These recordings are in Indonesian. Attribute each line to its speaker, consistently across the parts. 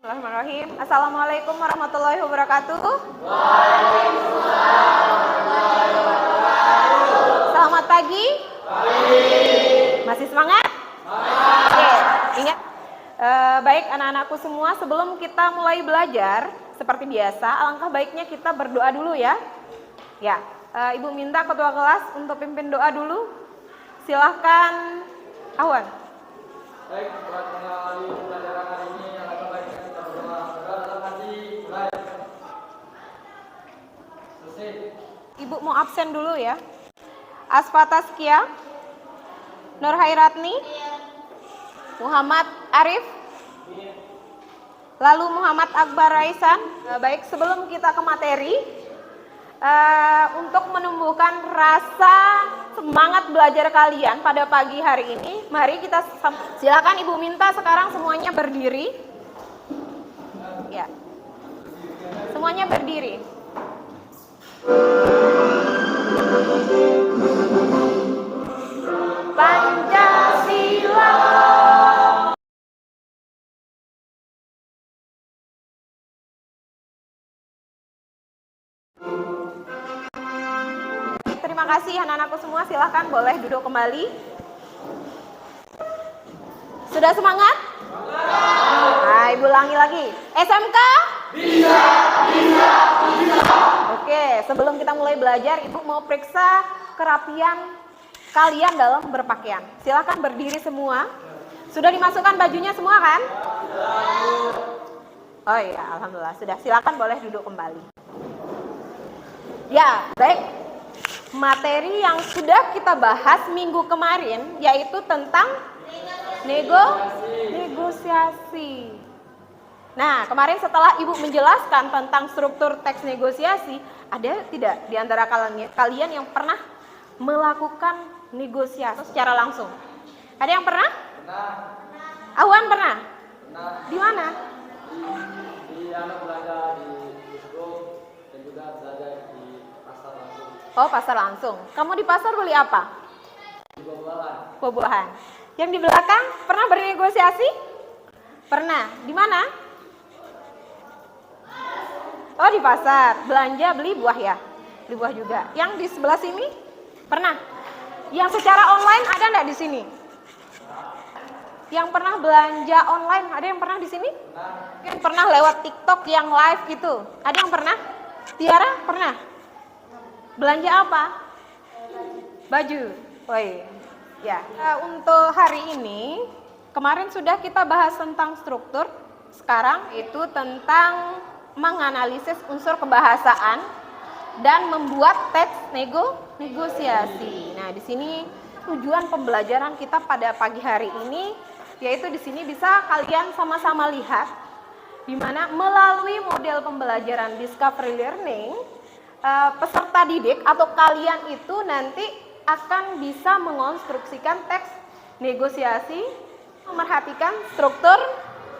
Speaker 1: Bismillahirrahmanirrahim. Assalamualaikum warahmatullahi wabarakatuh. Selamat pagi. Masih semangat? Oke, ingat. Baik anak-anakku semua, sebelum kita mulai belajar seperti biasa, alangkah baiknya kita berdoa dulu ya. Ya, Ibu minta ketua kelas untuk pimpin doa dulu. Silahkan, Awan.
Speaker 2: Baik, buat mengawali pelajaran hari ini yang akan baiknya kita berdoa. Saudara dalam hati, mulai. Selesai.
Speaker 1: Ibu mau absen dulu ya. Asfata Skia, Nur Hayratni, Muhammad Arif, lalu Muhammad Akbar Raisan. Baik, sebelum kita ke materi, untuk menumbuhkan rasa semangat belajar kalian pada pagi hari ini, mari kita silakan Ibu minta sekarang semuanya berdiri. Ya. Semuanya berdiri. Pancasila. Terima kasih anak-anakku semua, silahkan boleh duduk kembali. Sudah semangat? Nah, Ibu ulangi lagi. SMK? Bisa. Oke, sebelum kita mulai belajar, Ibu mau periksa kerapian kalian dalam berpakaian. Silahkan berdiri semua. Sudah dimasukkan bajunya semua kan? Oh iya, alhamdulillah sudah. Silahkan boleh duduk kembali. Ya, baik. Materi yang sudah kita bahas minggu kemarin yaitu tentang negosiasi. Nah, kemarin setelah Ibu menjelaskan tentang struktur teks negosiasi, ada tidak di antara kalian yang pernah melakukan negosiasi secara langsung? Ada yang pernah?
Speaker 2: Pernah.
Speaker 1: Awan pernah?
Speaker 2: Pernah.
Speaker 1: Di mana?
Speaker 2: Di anak belajar di grup dan juga belajar di pasar langsung.
Speaker 1: Oh, pasar langsung. Kamu di pasar beli apa?
Speaker 2: Di buah-buahan.
Speaker 1: Buah-buahan. Yang di belakang pernah bernegosiasi? Pernah. Di mana? Oh, di pasar. Belanja beli buah ya? Beli buah juga. Yang di sebelah sini? Pernah. Yang secara online ada enggak di sini? Yang pernah belanja online, ada yang pernah di sini? Yang pernah lewat TikTok yang live itu? Ada yang pernah? Tiara pernah? Belanja apa? Baju. Woi. Ya. Untuk hari ini, kemarin sudah kita bahas tentang struktur. Sekarang itu tentang menganalisis unsur kebahasaan dan membuat teks negosiasi. Nah, di sini tujuan pembelajaran kita pada pagi hari ini yaitu di sini bisa kalian sama-sama lihat di mana melalui model pembelajaran discovery learning peserta didik atau kalian itu nanti akan bisa mengonstruksikan teks negosiasi, memerhatikan struktur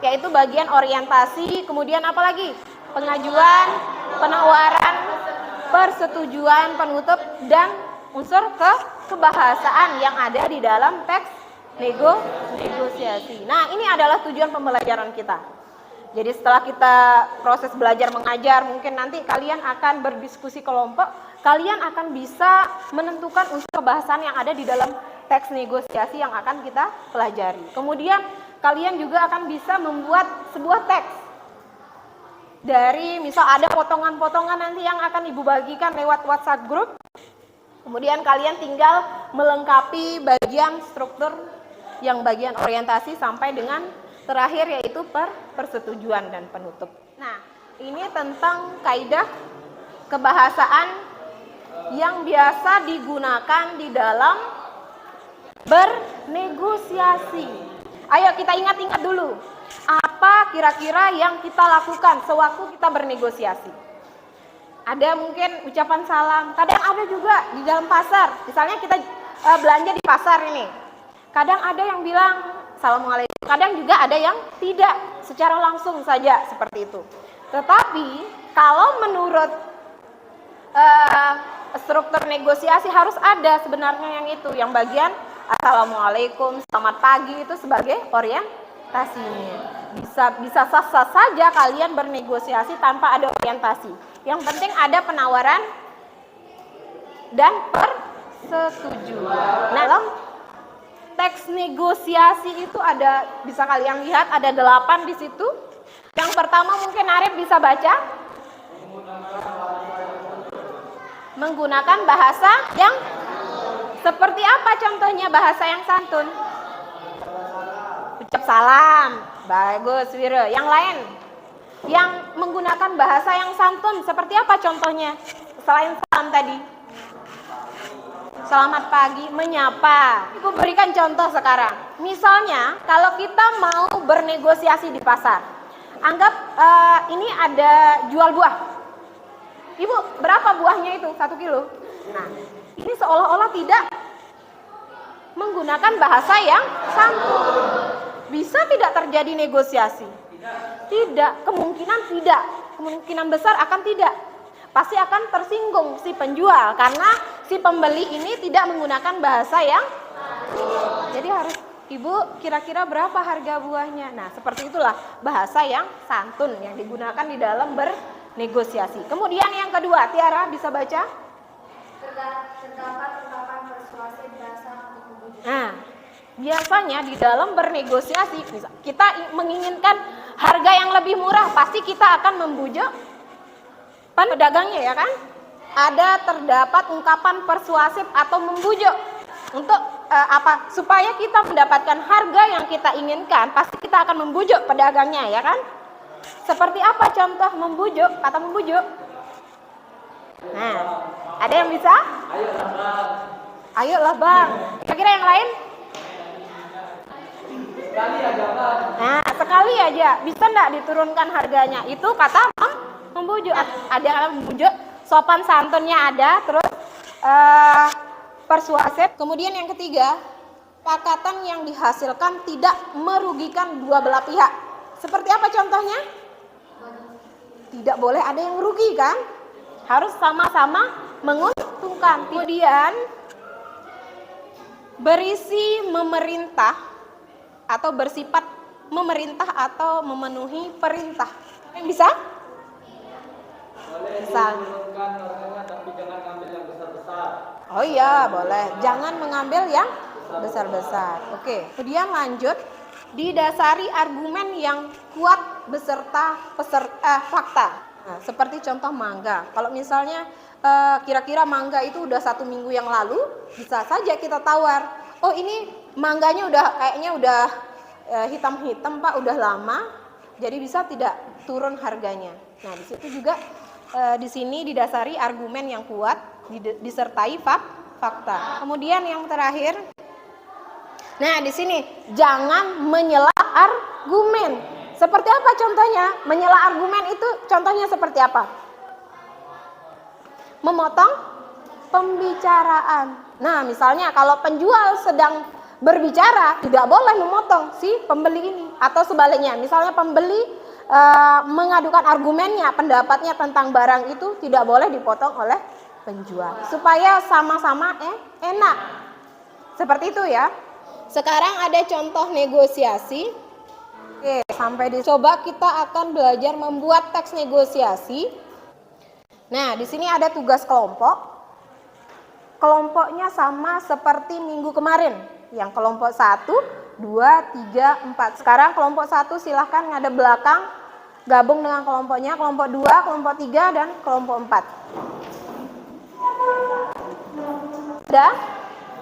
Speaker 1: yaitu bagian orientasi, kemudian apa lagi? Pengajuan, penawaran, persetujuan, penutup, dan unsur kebahasaan yang ada di dalam teks negosiasi. Nah, ini adalah tujuan pembelajaran kita. Jadi setelah kita proses belajar mengajar, mungkin nanti kalian akan berdiskusi kelompok, kalian akan bisa menentukan unsur kebahasaan yang ada di dalam teks negosiasi yang akan kita pelajari. Kemudian kalian juga akan bisa membuat sebuah teks. Dari misal ada potongan-potongan nanti yang akan Ibu bagikan lewat WhatsApp group. Kemudian kalian tinggal melengkapi bagian struktur yang bagian orientasi sampai dengan terakhir yaitu persetujuan dan penutup. Nah, ini tentang kaidah kebahasaan yang biasa digunakan di dalam bernegosiasi. Ayo kita ingat-ingat dulu. Apa kira-kira yang kita lakukan sewaktu kita bernegosiasi? Ada mungkin ucapan salam, kadang ada juga di dalam pasar. Misalnya kita belanja di pasar ini. Kadang ada yang bilang Assalamualaikum, kadang juga ada yang tidak secara langsung saja seperti itu. Tetapi kalau menurut struktur negosiasi harus ada sebenarnya yang itu, yang bagian Assalamualaikum, selamat pagi itu sebagai orientasinya. bisa sah-sah saja kalian bernegosiasi tanpa ada orientasi. Yang penting ada penawaran dan persetujuan. Nah, dalam teks negosiasi itu ada, bisa kalian lihat ada 8 di situ. Yang pertama mungkin Arif bisa baca. Menggunakan bahasa yang seperti apa contohnya bahasa yang santun? Ucap salam. Bagus, Wiro. Yang lain? Yang menggunakan bahasa yang santun seperti apa contohnya? Selain salam tadi. Selamat pagi, menyapa. Ibu berikan contoh sekarang. Misalnya, kalau kita mau bernegosiasi di pasar. Anggap ini ada jual buah. Ibu, berapa buahnya itu? 1 kilo. Nah, ini seolah-olah tidak menggunakan bahasa yang santun. Bisa tidak terjadi negosiasi? Tidak, kemungkinan tidak. Kemungkinan besar akan tidak. Pasti akan tersinggung si penjual karena si pembeli ini tidak menggunakan bahasa yang jadi harus, Ibu kira-kira berapa harga buahnya? Nah, seperti itulah bahasa yang santun yang digunakan di dalam bernegosiasi. Kemudian yang kedua, Tiara bisa baca?
Speaker 3: Terdapat ungkapan persuasif dasar untuk membujuk.
Speaker 1: Nah, biasanya di dalam bernegosiasi kita menginginkan harga yang lebih murah, pasti kita akan membujuk pedagangnya, ya kan? Terdapat ungkapan persuasif atau membujuk untuk apa? Supaya kita mendapatkan harga yang kita inginkan, pasti kita akan membujuk pedagangnya, ya kan? Seperti apa contoh membujuk atau membujuk? Nah, ada yang bisa? Ayolah bang. Kira-kira yang lain? Nah, sekali aja. Bisa enggak diturunkan harganya? Itu kata membujuk. Ada yang membujuk, sopan santunnya ada, terus persuasif. Kemudian yang ketiga, kesepakatan yang dihasilkan tidak merugikan dua belah pihak. Seperti apa contohnya? Tidak boleh ada yang rugi kan? Harus sama-sama menguntungkan. Kemudian berisi memerintah atau bersifat memerintah atau memenuhi perintah. Yang bisa? Bisa.
Speaker 2: Tapi jangan ambil yang besar-besar.
Speaker 1: Oh iya, boleh. Jangan mengambil yang besar-besar. Oke. Kemudian lanjut, didasari argumen yang kuat beserta fakta. Nah, seperti contoh mangga. Kalau misalnya kira-kira mangga itu udah 1 minggu yang lalu, bisa saja kita tawar. Oh, ini mangganya kayaknya udah hitam-hitam Pak, udah lama. Jadi bisa tidak turun harganya. Nah, di situ juga di sini didasari argumen yang kuat disertai fakta. Kemudian yang terakhir, nah di sini jangan menyela argumen. Seperti apa contohnya? Menyela argumen itu contohnya seperti apa? Memotong pembicaraan. Nah, misalnya kalau penjual sedang berbicara, tidak boleh memotong si pembeli ini. Atau sebaliknya, misalnya pembeli mengadukan argumennya, pendapatnya tentang barang itu tidak boleh dipotong oleh penjual. Supaya sama-sama enak. Seperti itu ya. Sekarang ada contoh negosiasi. Oke, sampai dicoba kita akan belajar membuat teks negosiasi. Nah, di sini ada tugas kelompok. Kelompoknya sama seperti minggu kemarin. Yang kelompok 1, 2, 3, 4. Sekarang kelompok 1 silahkan ngadep belakang, gabung dengan kelompoknya, kelompok 2, kelompok 3, dan kelompok 4. Sudah?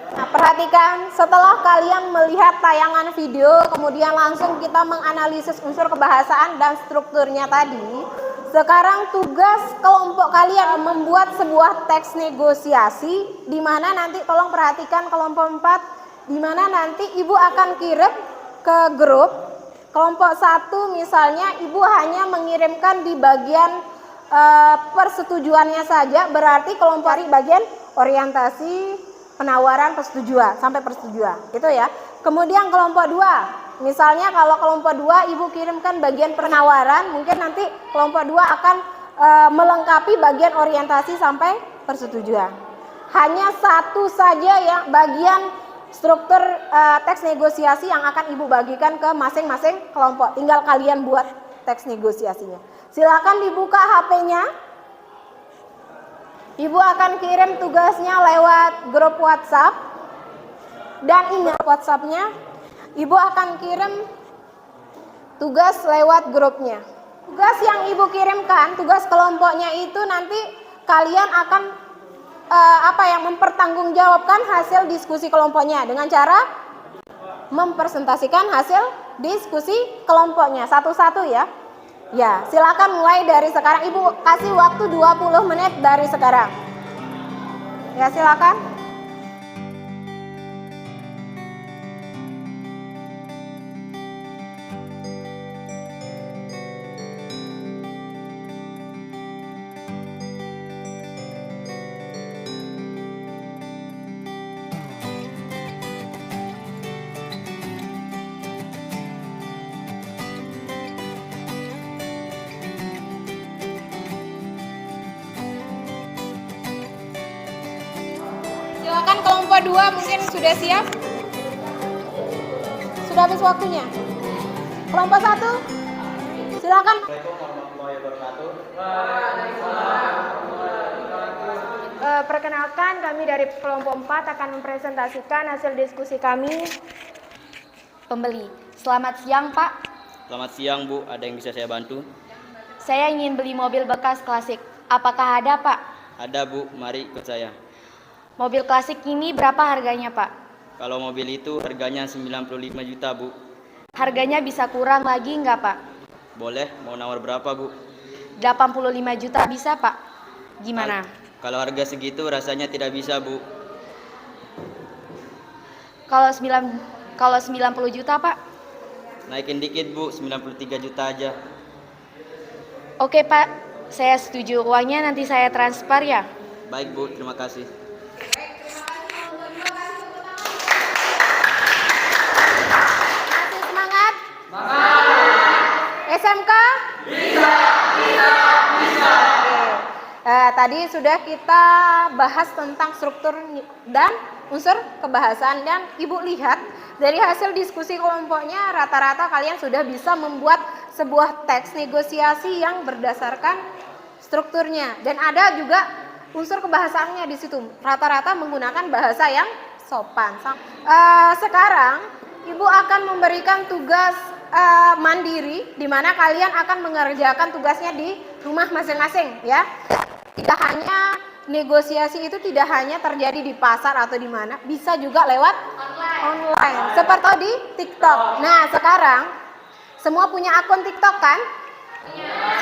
Speaker 1: Nah, perhatikan, setelah kalian melihat tayangan video, kemudian langsung kita menganalisis unsur kebahasaan dan strukturnya tadi. Sekarang tugas kelompok kalian membuat sebuah teks negosiasi, di mana nanti tolong perhatikan kelompok 4, di mana nanti Ibu akan kirim ke grup. Kelompok 1 misalnya Ibu hanya mengirimkan di bagian persetujuannya saja, berarti kelompok bagian orientasi, penawaran, persetujuan, sampai persetujuan, itu ya. Kemudian kelompok 2, misalnya kalau kelompok 2 Ibu kirimkan bagian penawaran, mungkin nanti kelompok 2 akan melengkapi bagian orientasi sampai persetujuan. Hanya satu saja yang bagian struktur teks negosiasi yang akan Ibu bagikan ke masing-masing kelompok. Tinggal kalian buat teks negosiasinya. Silakan dibuka HP-nya. Ibu akan kirim tugasnya lewat grup WhatsApp. Dan ingat WhatsApp-nya, Ibu akan kirim tugas lewat grupnya. Tugas yang Ibu kirimkan, tugas kelompoknya itu nanti kalian akan mempertanggungjawabkan hasil diskusi kelompoknya dengan cara mempresentasikan hasil diskusi kelompoknya satu-satu ya. Ya, silakan mulai dari sekarang. Ibu kasih waktu 20 menit dari sekarang. Ya, silakan. Silakan kelompok 2 mungkin sudah siap. Sudah habis waktunya. Kelompok 1. Silakan.
Speaker 3: Perkenalkan, kami dari kelompok 4 akan mempresentasikan hasil diskusi kami. Pembeli. Selamat siang, Pak.
Speaker 4: Selamat siang, Bu. Ada yang bisa saya bantu?
Speaker 3: Saya ingin beli mobil bekas klasik. Apakah ada, Pak?
Speaker 4: Ada, Bu. Mari ikut saya.
Speaker 3: Mobil klasik ini berapa harganya, Pak?
Speaker 4: Kalau mobil itu harganya 95 juta, Bu.
Speaker 3: Harganya bisa kurang lagi nggak, Pak?
Speaker 4: Boleh, mau nawar berapa, Bu?
Speaker 3: 85 juta bisa, Pak? Gimana?
Speaker 4: Kalau harga segitu rasanya tidak bisa, Bu.
Speaker 3: Kalau 90 juta, Pak?
Speaker 4: Naikin dikit, Bu. 93 juta aja.
Speaker 3: Oke, Pak. Saya setuju. Uangnya nanti saya transfer ya.
Speaker 4: Baik, Bu. Terima kasih.
Speaker 1: Masih semangat? SMK? Bisa. Tadi sudah kita bahas tentang struktur dan unsur kebahasaan, dan Ibu lihat dari hasil diskusi kelompoknya rata-rata kalian sudah bisa membuat sebuah teks negosiasi yang berdasarkan strukturnya, dan ada juga unsur kebahasaannya di situ. Rata-rata menggunakan bahasa yang sopan. Sekarang Ibu akan memberikan tugas mandiri, di mana kalian akan mengerjakan tugasnya di rumah masing-masing ya. Tidak hanya negosiasi itu tidak hanya terjadi di pasar atau di mana, bisa juga lewat online. Seperti di TikTok. Nah, sekarang semua punya akun TikTok kan?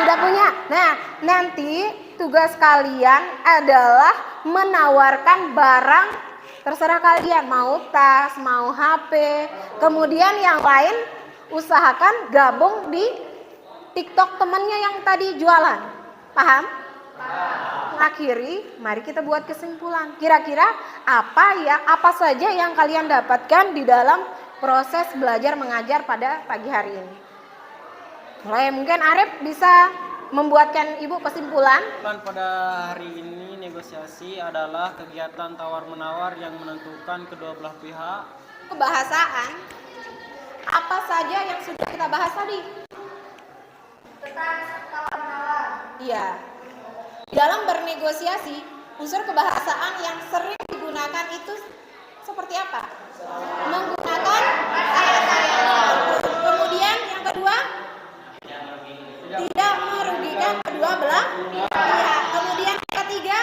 Speaker 1: Sudah punya. Nah, nanti tugas kalian adalah menawarkan barang terserah kalian, mau tas, mau HP. Kemudian yang lain usahakan gabung di TikTok temannya yang tadi jualan. Paham? Akhiri, mari kita buat kesimpulan. Kira-kira apa saja yang kalian dapatkan di dalam proses belajar mengajar pada pagi hari ini? Mulai mungkin Arif bisa membuatkan Ibu kesimpulan.
Speaker 5: Pada hari ini negosiasi adalah kegiatan tawar-menawar yang menentukan kedua belah pihak.
Speaker 1: Kebahasaan, apa saja yang sudah kita bahas tadi?
Speaker 3: Tentang tawar-menawar.
Speaker 1: Iya. Dalam bernegosiasi, unsur kebahasaan yang sering digunakan itu seperti apa? Menggunakan saya. Kemudian yang kedua, tidak merugikan kedua belah pihak. Kemudian yang ketiga,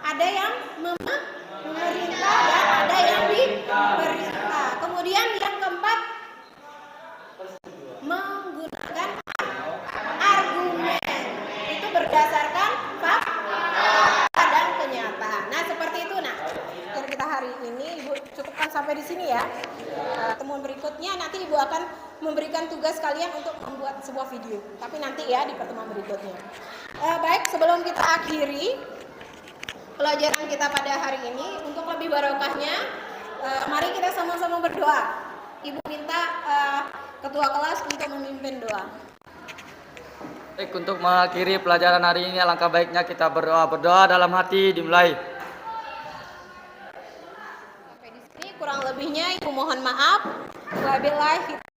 Speaker 1: ada yang memerintah dan ada yang diperintah. Kemudian yang keempat, menggunakan argumen. Itu berdasarkan fakta dan kenyataan. Nah, seperti itu. Nah, kita hari ini Ibu cukupkan sampai di sini ya. Pertemuan berikutnya nanti Ibu akan memberikan tugas kalian untuk membuat sebuah video. Tapi nanti ya di pertemuan berikutnya. Baik, sebelum kita akhiri pelajaran kita pada hari ini, untuk lebih barokahnya, mari kita sama-sama berdoa. Ibu minta ketua kelas untuk memimpin doa.
Speaker 2: Baik, untuk mengakhiri pelajaran hari ini alangkah baiknya kita berdoa dalam hati dimulai.
Speaker 1: Sampai di sini kurang lebihnya maaf. Wabillahi